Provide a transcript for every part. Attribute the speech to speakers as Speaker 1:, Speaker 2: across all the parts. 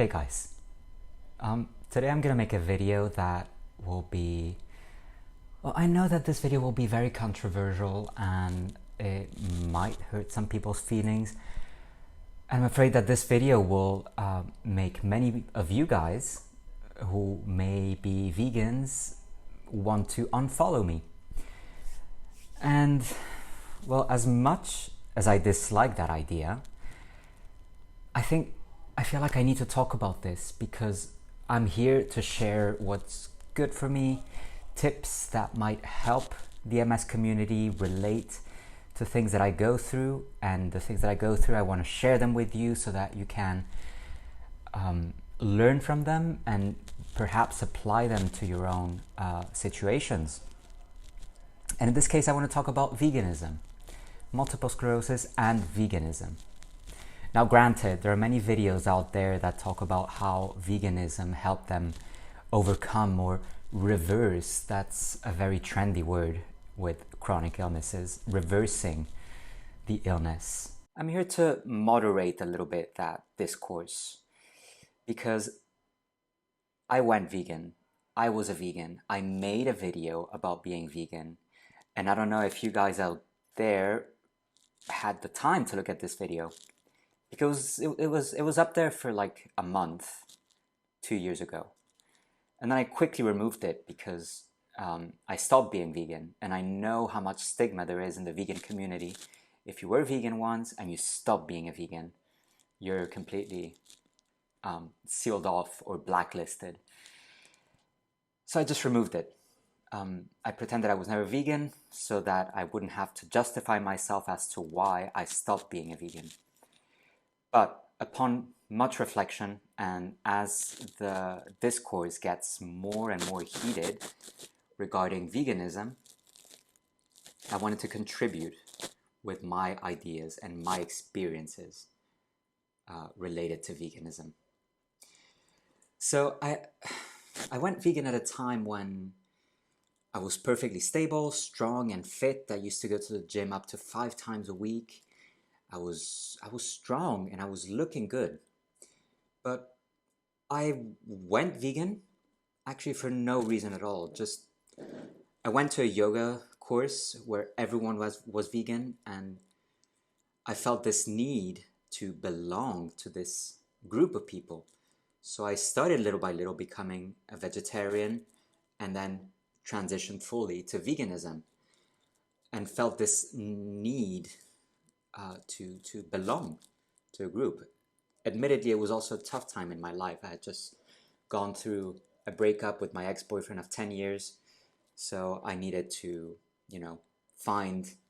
Speaker 1: Hey guys, today I'm gonna make a video that will be, well, I know that this video will be very controversial and it might hurt some people's feelings. I'm afraid that this video will make many of you guys who may be vegans want to unfollow me. And well, as much as I dislike that idea, I feel like I need to talk about this because I'm here to share what's good for me, tips that might help the MS community relate to things that I go through, and the things that I go through, I want to share them with you so that you can learn from them and perhaps apply them to your own situations. And in this case, I want to talk about veganism, multiple sclerosis and veganism. Now, granted, there are many videos out there that talk about how veganism helped them overcome or reverse, that's a very trendy word with chronic illnesses, reversing the illness. I'm here to moderate a little bit that discourse because I went vegan. I was a vegan. I made a video about being vegan. And I don't know if you guys out there had the time to look at this video, because it was up there for like a month 2 years ago, and then I quickly removed it because I stopped being vegan, and I know how much stigma there is in the vegan community. If you were vegan once and you stop being a vegan, you're completely sealed off or blacklisted. So I just removed it. I pretended I was never vegan so that I wouldn't have to justify myself as to why I stopped being a vegan. But upon much reflection, and as the discourse gets more and more heated regarding veganism, I wanted to contribute with my ideas and my experiences related to veganism. So I went vegan at a time when I was perfectly stable, strong, and fit. I used to go to the gym up to 5 times a week. I was strong and I was looking good. But I went vegan actually for no reason at all. Just I went to a yoga course where everyone was vegan, and I felt this need to belong to this group of people. So I started little by little becoming a vegetarian and then transitioned fully to veganism and felt this need to belong to a group. Admittedly, it was also a tough time in my life. I had just gone through a breakup with my ex-boyfriend of 10 years, so I needed to,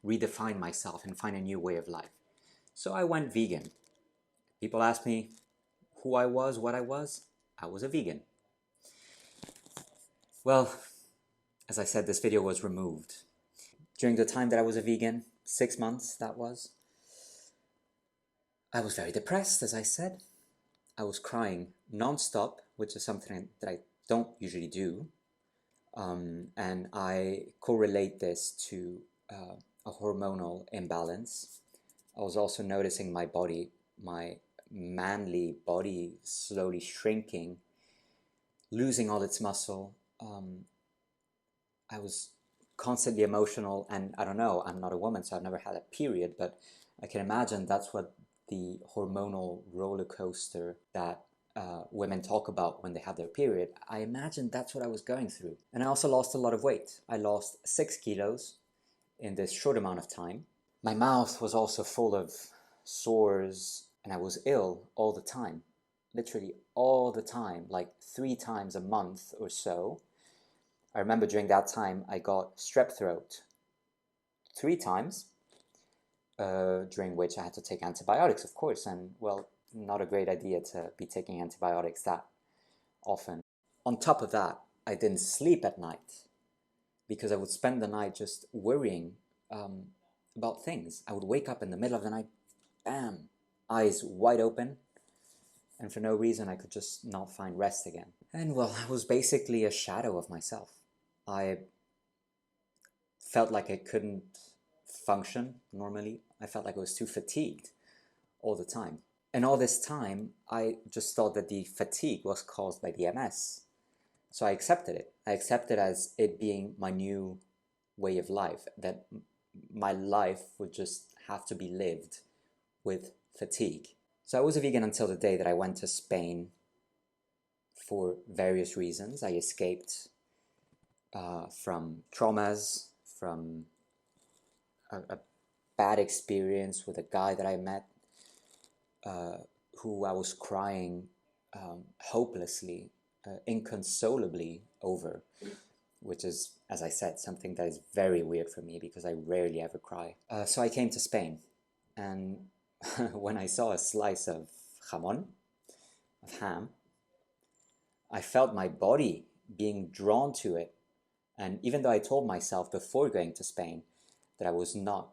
Speaker 1: redefine myself and find a new way of life. So I went vegan. People asked me who I was, what I was. I was a vegan. Well, as I said, this video was removed. During the time that I was a vegan, 6 months that was, I was very depressed, as I said. I was crying non-stop, which is something that I don't usually do. And I correlate this to a hormonal imbalance. I was also noticing my body, my manly body, slowly shrinking, losing all its muscle. I was constantly emotional, and I don't know, I'm not a woman, so I've never had a period, but I can imagine that's what the hormonal roller coaster that women talk about when they have their period. I imagine that's what I was going through. And I also lost a lot of weight. I lost 6 kilos in this short amount of time. My mouth was also full of sores, and I was ill all the time. Literally all the time, like 3 times a month or so. I remember during that time I got strep throat 3 times, during which I had to take antibiotics, of course, and well, not a great idea to be taking antibiotics that often. On top of that, I didn't sleep at night because I would spend the night just worrying about things. I would wake up in the middle of the night, bam, eyes wide open, and for no reason I could just not find rest again. And well, I was basically a shadow of myself. I felt like I couldn't function normally. I felt like I was too fatigued all the time. And all this time, I just thought that the fatigue was caused by the MS. So I accepted it. I accepted as it being my new way of life, that my life would just have to be lived with fatigue. So I was a vegan until the day that I went to Spain for various reasons. I escaped from traumas, from a bad experience with a guy that I met who I was crying hopelessly, inconsolably over, which is, as I said, something that is very weird for me because I rarely ever cry. So I came to Spain, and when I saw a slice of jamon, of ham, I felt my body being drawn to it. And even though I told myself before going to Spain that I was not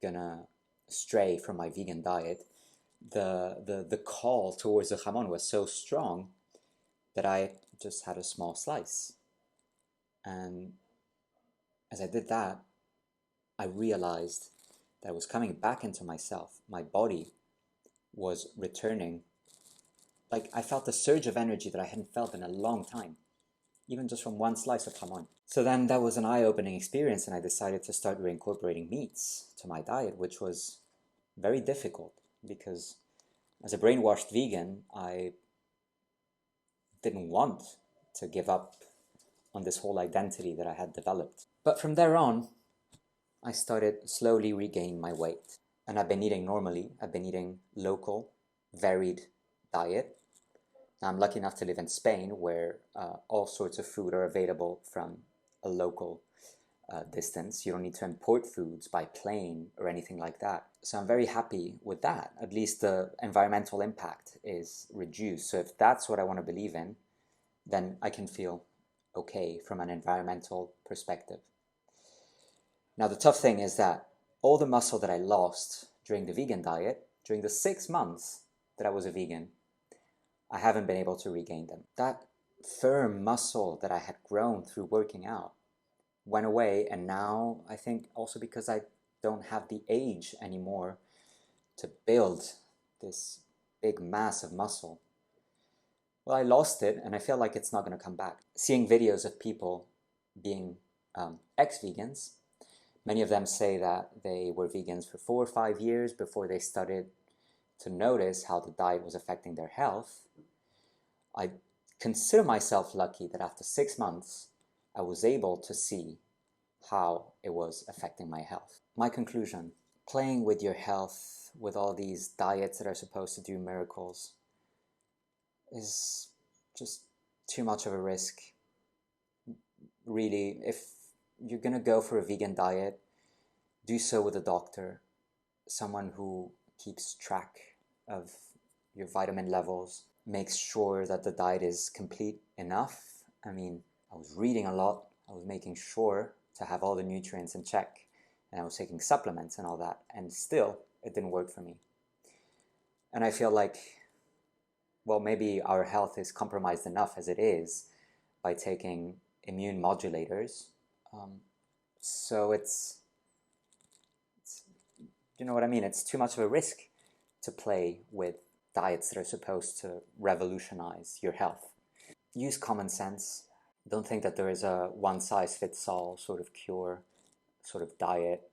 Speaker 1: gonna stray from my vegan diet, the call towards the jamon was so strong that I just had a small slice. And as I did that, I realized that I was coming back into myself. My body was returning. Like, I felt a surge of energy that I hadn't felt in a long time, even just from one slice of jamon. So then that was an eye-opening experience, and I decided to start reincorporating meats to my diet, which was very difficult because as a brainwashed vegan, I didn't want to give up on this whole identity that I had developed. But from there on, I started slowly regaining my weight. And I've been eating normally. I've been eating local, varied diet. Now, I'm lucky enough to live in Spain, where all sorts of food are available from a local distance. You don't need to import foods by plane or anything like that. So I'm very happy with that. At least the environmental impact is reduced. So if that's what I want to believe in, then I can feel okay from an environmental perspective. Now, the tough thing is that all the muscle that I lost during the vegan diet, during the 6 months that I was a vegan, I haven't been able to regain them. That firm muscle that I had grown through working out went away, and now I think also because I don't have the age anymore to build this big mass of muscle. Well, I lost it, and I feel like it's not going to come back. Seeing videos of people being ex-vegans, many of them say that they were vegans for 4 or 5 years before they started to notice how the diet was affecting their health. I consider myself lucky that after 6 months, I was able to see how it was affecting my health. My conclusion: playing with your health with all these diets that are supposed to do miracles is just too much of a risk. Really, if you're gonna go for a vegan diet, do so with a doctor, someone who keeps track of your vitamin levels, makes sure that the diet is complete enough. I mean, I was reading a lot, I was making sure to have all the nutrients in check, and I was taking supplements and all that, and still it didn't work for me. And I feel like, well, maybe our health is compromised enough as it is by taking immune modulators. So it's, you know what I mean? It's too much of a risk to play with diets that are supposed to revolutionize your health. Use common sense. Don't think that there is a one-size-fits-all sort of cure, sort of diet.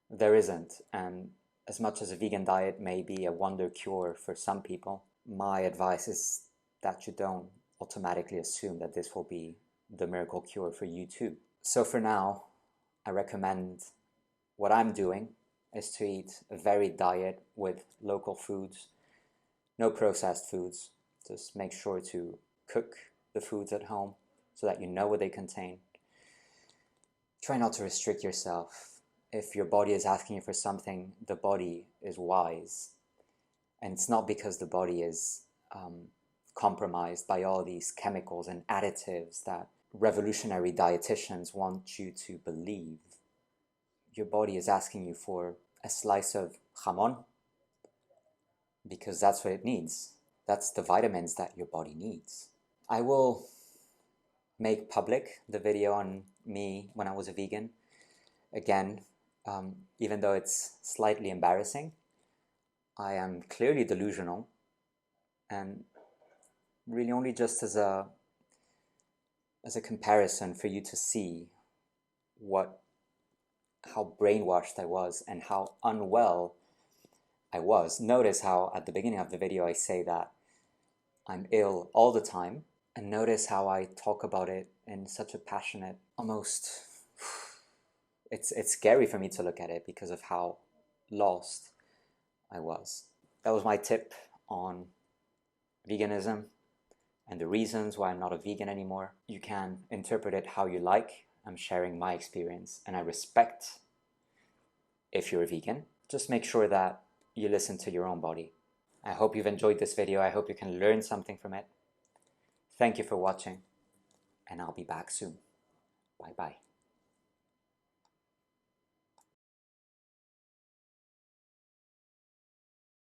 Speaker 1: There isn't. And as much as a vegan diet may be a wonder cure for some people, my advice is that you don't automatically assume that this will be the miracle cure for you too. So for now, I recommend what I'm doing is to eat a varied diet with local foods, no processed foods. Just make sure to cook the foods at home so that you know what they contain. Try not to restrict yourself. If your body is asking you for something, the body is wise. And it's not because the body is compromised by all these chemicals and additives that revolutionary dietitians want you to believe. Your body is asking you for a slice of jamon because that's what it needs. That's the vitamins that your body needs. I will make public the video on me when I was a vegan. Again, even though it's slightly embarrassing, I am clearly delusional, and really only just as a comparison for you to see how brainwashed I was and how unwell I was. Notice how at the beginning of the video I say that I'm ill all the time, and notice how I talk about it in such a passionate, almost, it's scary for me to look at it because of how lost I was. That was my tip on veganism and the reasons why I'm not a vegan anymore. You can interpret it how you like. I'm sharing my experience, and I respect if you're a vegan. Just make sure that you listen to your own body. I hope you've enjoyed this video. I hope you can learn something from it. Thank you for watching, and I'll be back soon. Bye-bye.